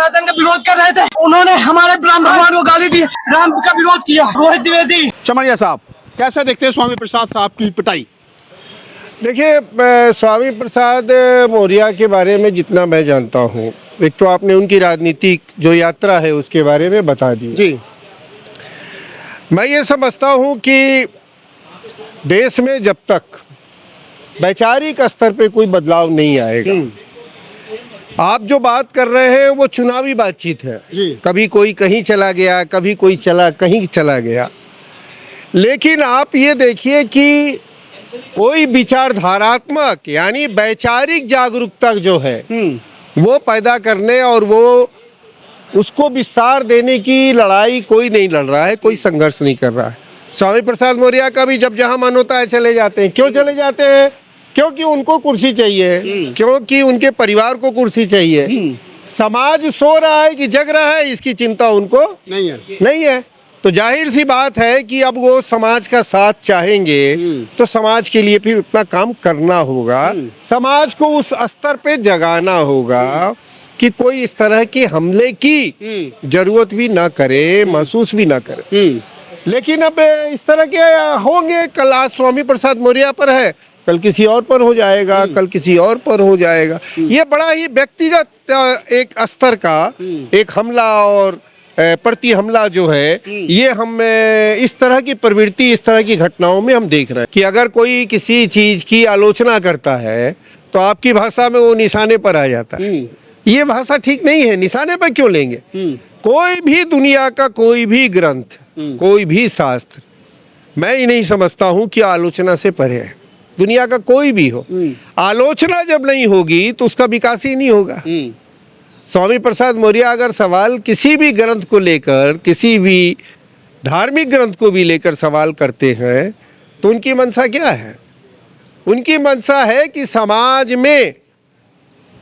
सनातन का विरोध कर रहे थे, उन्होंने हमारे राम भगवान को गाली दी, राम का विरोध किया। रोहित द्विवेदी। चमरिया साहब कैसे देखते हैं स्वामी प्रसाद साहब की पिटाई? देखिए, स्वामी प्रसाद मौर्य के बारे में जितना मैं जानता हूँ, एक तो आपने उनकी राजनीतिक जो यात्रा है उसके बारे में बता दी जी। मैं ये समझता हूँ कि देश में जब तक वैचारिक स्तर पे कोई बदलाव नहीं आएगा, आप जो बात कर रहे हैं वो चुनावी बातचीत है। कभी कोई कहीं चला गया, कभी कोई कहीं चला गया, लेकिन आप ये देखिए कि कोई विचारधारात्मक यानी वैचारिक जागरूकता जो है वो पैदा करने और वो उसको विस्तार देने की लड़ाई कोई नहीं लड़ रहा है, कोई संघर्ष नहीं कर रहा है। स्वामी प्रसाद मौर्य का भी जब जहां मन होता है चले जाते हैं। क्यों चले जाते हैं? क्योंकि उनको कुर्सी चाहिए, क्योंकि उनके परिवार को कुर्सी चाहिए। समाज सो रहा है कि जग रहा है, इसकी चिंता उनको नहीं है। तो जाहिर सी बात है कि अब वो समाज का साथ चाहेंगे तो समाज के लिए फिर उतना काम करना होगा, समाज को उस स्तर पे जगाना होगा कि कोई इस तरह के हमले की जरूरत भी ना करे, महसूस भी ना करे। लेकिन अब इस तरह के होंगे, कल आज स्वामी प्रसाद मौर्य पर है, कल किसी और पर हो जाएगा, कल किसी और पर हो जाएगा। ये बड़ा ही व्यक्तिगत एक स्तर का एक हमला और प्रति हमला जो है, ये हम इस तरह की प्रवृत्ति, इस तरह की घटनाओं में हम देख रहे हैं कि अगर कोई किसी चीज की आलोचना करता है तो आपकी भाषा में वो निशाने पर आ जाता है। ये भाषा ठीक नहीं है। निशाने पर क्यों लेंगे? कोई भी दुनिया का कोई भी ग्रंथ, कोई भी शास्त्र, मैं ही नहीं समझता हूं कि आलोचना से परे है। दुनिया का कोई भी हो, आलोचना जब नहीं होगी तो उसका विकास ही नहीं होगा। स्वामी प्रसाद मौर्य अगर सवाल किसी भी ग्रंथ को लेकर, किसी भी धार्मिक ग्रंथ को भी लेकर सवाल करते हैं तो उनकी मंशा क्या है? उनकी मंशा है कि समाज में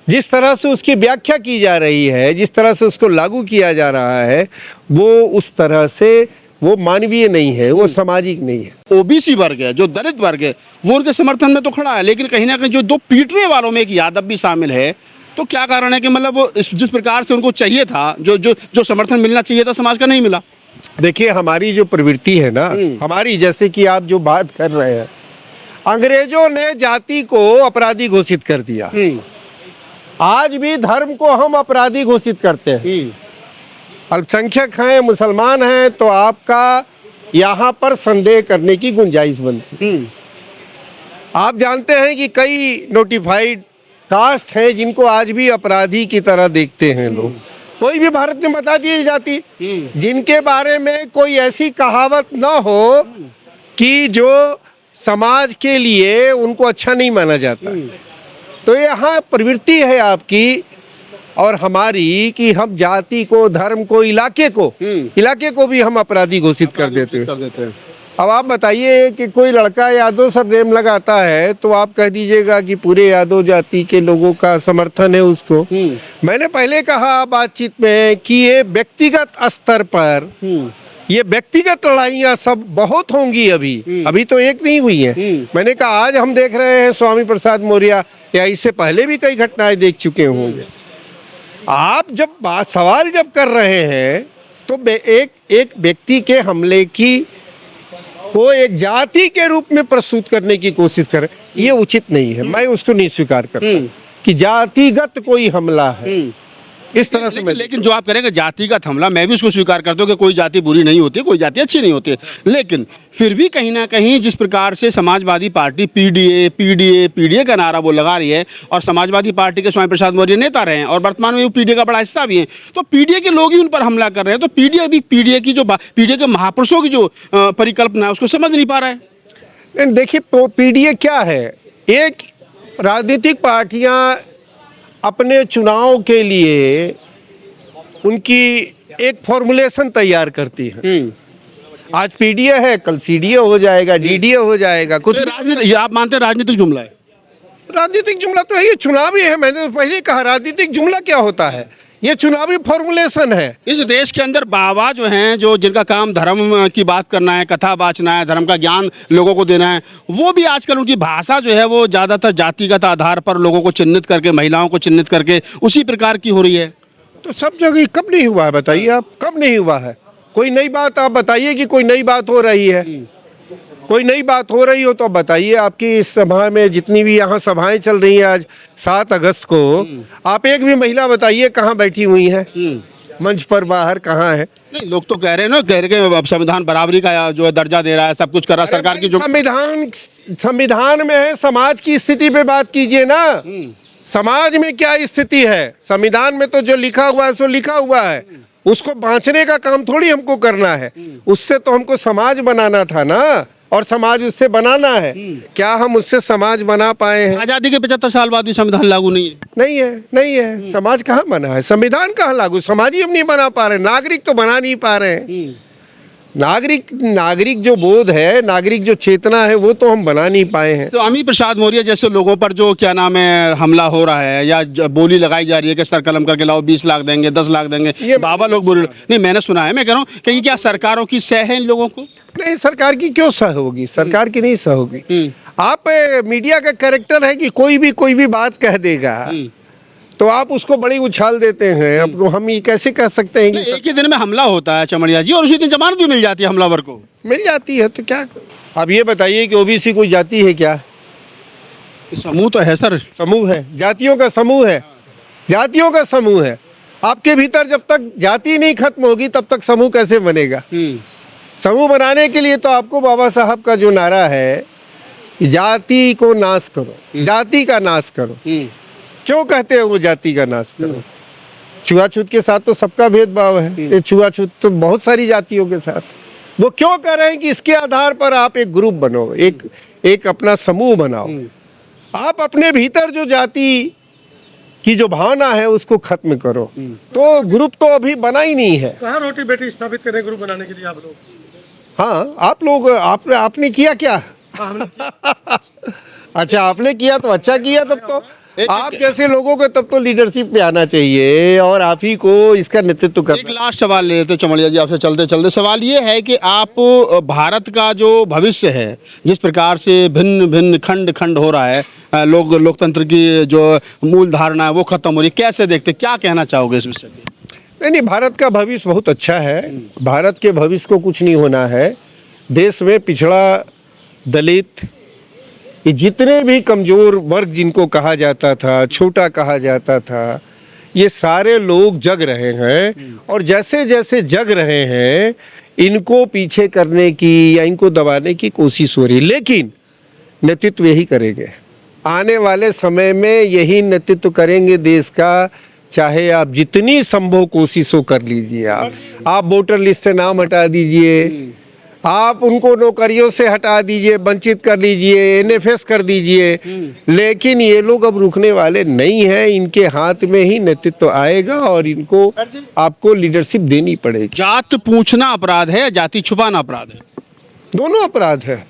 जिस तरह से उसकी व्याख्या की जा रही है, जिस तरह से उसको लागू किया जा रहा है, वो उस तरह से वो मानवीय नहीं है, वो सामाजिक नहीं है। ओबीसी वर्ग है, जो दलित वर्ग है, वो उनके समर्थन में तो खड़ा है, लेकिन कहीं ना कहीं जो दो पीटने वालों में एक यादव भी शामिल है। तो क्या कारण है कि मतलब वो जिस प्रकार से उनको चाहिए था, जो समर्थन मिलना चाहिए था समाज का, नहीं मिला? देखिए, हमारी जो प्रवृत्ति है ना, हमारी, जैसे कि आप जो बात कर रहे हैं, अंग्रेजों ने जाति को अपराधी घोषित कर दिया। आज भी धर्म को हम अपराधी घोषित करते हैं। अल्पसंख्यक हैं, मुसलमान हैं, तो आपका यहाँ पर संदेह करने की गुंजाइश बनती। आप जानते हैं कि कई नोटिफाइड कास्ट है जिनको आज भी अपराधी की तरह देखते हैं लोग। कोई भी भारत में बता दी जाती जिनके बारे में कोई ऐसी कहावत ना हो कि जो समाज के लिए उनको अच्छा नहीं माना जाता। तो यहाँ प्रवृत्ति है आपकी और हमारी कि हम जाति को, धर्म को, इलाके को भी हम अपराधी घोषित कर देते हैं। अब आप बताइए कि कोई लड़का यादव से प्रेम लगाता है तो आप कह दीजिएगा कि पूरे यादव जाति के लोगों का समर्थन है उसको। मैंने पहले कहा बातचीत में कि ये व्यक्तिगत स्तर पर ये व्यक्तिगत लड़ाइयाँ सब बहुत होंगी, अभी तो एक नहीं हुई है। मैंने कहा आज हम देख रहे हैं स्वामी प्रसाद मौर्य, या इससे पहले भी कई घटनाएं देख चुके होंगे। आप जब सवाल जब कर रहे हैं तो एक व्यक्ति के हमले की को एक जाति के रूप में प्रस्तुत करने की कोशिश करें, ये उचित नहीं है। मैं उसको नहीं स्वीकार करता कि जातिगत कोई हमला है इस तरह से। लेकिन जो आप करेंगे जातिगत हमला, मैं भी उसको स्वीकार करता हूँ कि कोई जाति बुरी नहीं होती, कोई जाति अच्छी नहीं होती, लेकिन फिर भी कहीं ना कहीं जिस प्रकार से समाजवादी पार्टी पीडीए का नारा वो लगा रही है, और समाजवादी पार्टी के स्वामी प्रसाद मौर्य नेता रहे हैं और वर्तमान में वो पीडीए का बड़ा हिस्सा भी है, तो पीडीए के लोग ही उन पर हमला कर रहे हैं। तो पीडीए के महापुरुषों की जो परिकल्पना है उसको समझ नहीं पा रहा है। देखिए, पीडीए क्या है? एक राजनीतिक पार्टियां अपने चुनाव के लिए उनकी एक फॉर्मुलेशन तैयार करती है। आज पीडीए है, कल सीडीए हो जाएगा, डीडीए हो जाएगा। कुछ राजनीति, आप मानते हैं राजनीतिक जुमला है? राजनीतिक जुमला तो है, ये चुनावी है। मैंने पहले कहा राजनीतिक जुमला क्या होता है, ये चुनावी फॉर्मुलेशन है। इस देश के अंदर बाबा जो हैं, जो जिनका काम धर्म की बात करना है, कथा बाचना है, धर्म का ज्ञान लोगों को देना है, वो भी आजकल उनकी भाषा जो है वो ज़्यादातर जातिगत आधार पर लोगों को चिन्हित करके, महिलाओं को चिन्हित करके उसी प्रकार की हो रही है। तो सब जगह कब नहीं हुआ है बताइए आप, कब नहीं हुआ है? कोई नई बात आप बताइए कि कोई नई बात हो रही है। कोई नई बात हो रही हो तो बताइए। आपकी इस सभा में जितनी भी यहाँ सभाएं चल रही हैं आज 7 अगस्त को, आप एक भी महिला बताइए कहाँ बैठी हुई है मंच पर, बाहर कहाँ है? नहीं, लोग तो कह रहे हैं ना, कह रहे हैं कि अब संविधान बराबरी का जो है दर्जा दे रहा है, सब कुछ कर रहा है सरकार की जो संविधान में है। समाज की स्थिति पे बात कीजिए ना। समाज में क्या स्थिति है? संविधान में तो जो लिखा हुआ है सो लिखा हुआ है, उसको बांचने का काम थोड़ी हमको करना है। उससे तो हमको समाज बनाना था ना, और समाज उससे बनाना है। क्या हम उससे समाज बना पाए हैं? आजादी के 75 साल बाद भी संविधान लागू नहीं है। नहीं है, नहीं है। समाज कहाँ बना है? संविधान कहाँ लागू? समाज ही हम नहीं बना पा रहे, नागरिक तो बना नहीं पा रहे हैं। नागरिक जो बोध है, नागरिक जो चेतना है, वो तो हम बना नहीं पाए हैं। तो अमी प्रसाद मौर्य जैसे लोगों पर जो क्या नाम है हमला हो रहा है या बोली लगाई जा रही है कि सर कलम करके लाओ, 20 लाख देंगे, 10 लाख देंगे, ये बाबा लोग बोल, नहीं मैंने सुना है। मैं कह रहा हूँ कि ये क्या सरकारों की सह है इन लोगों को? नहीं, सरकार की क्यों सह होगी? सरकार की नहीं सह होगी। आप मीडिया का कैरेक्टर है कि कोई भी बात कह देगा तो आप उसको बड़ी उछाल देते हैं। अब हम ये कैसे कह सकते हैं कि एक ही दिन में हमला होता है चमड़िया जी, और उसी दिन जमानत भी मिल जाती है हमलावर को? मिल जाती है तो क्या? अब ये बताइए कि ओबीसी कोई जाति है क्या? समूह तो है सर, समूह है, जातियों का समूह है, जातियों का समूह है। आपके भीतर जब तक जाति नहीं खत्म होगी तब तक समूह कैसे बनेगा? समूह बनाने के लिए तो आपको बाबा साहब का जो नारा है, जाति को नाश करो, जाति का नाश करो। क्यों कहते हैं वो जाति का नाश करो? छुआछूत के साथ तो सबका भेदभाव है, ये छुआछूत तो बहुत सारी जातियों के साथ। वो क्यों कह रहे हैं कि इसके आधार पर आप एक ग्रुप बनो, एक अपना समूह बनाओ। आप अपने भीतर जो जाति की जो भावना है उसको खत्म करो। तो ग्रुप तो अभी बना ही नहीं है। कहाँ रोटी बेटी स्थापित करें ग्रुप बनाने के लिए आप लोग? हाँ, आप लोग आपने किया क्या? अच्छा, आपने किया तो अच्छा किया। तब तो आप जैसे लोगों को तब तो लीडरशिप पे आना चाहिए और आप ही को इसका नेतृत्व करना। एक लास्ट सवाल ले लेते चमड़िया जी आपसे चलते चलते। सवाल ये है कि आप भारत का जो भविष्य है, जिस प्रकार से भिन्न भिन्न खंड खंड हो रहा है, लोकतंत्र की जो मूल धारणा है वो खत्म हो रही है, कैसे देखते, क्या कहना चाहोगे इस विषय में? नहीं, भारत का भविष्य बहुत अच्छा है। भारत के भविष्य को कुछ नहीं होना है। देश में पिछड़ा, दलित, ये जितने भी कमज़ोर वर्ग जिनको कहा जाता था, छोटा कहा जाता था, ये सारे लोग जग रहे हैं। और जैसे जैसे जग रहे हैं, इनको पीछे करने की या इनको दबाने की कोशिश हो रही है। लेकिन नेतृत्व यही करेंगे, आने वाले समय में यही नेतृत्व करेंगे देश का। चाहे आप जितनी संभव कोशिशों कर लीजिए, आप वोटर लिस्ट से नाम हटा दीजिए, आप उनको नौकरियों से हटा दीजिए, वंचित कर लीजिए, एनएफएस कर दीजिए, लेकिन ये लोग अब रुकने वाले नहीं हैं। इनके हाथ में ही नेतृत्व आएगा और इनको आपको लीडरशिप देनी पड़ेगी। जात पूछना अपराध है या जाति छुपाना अपराध है? दोनों अपराध है।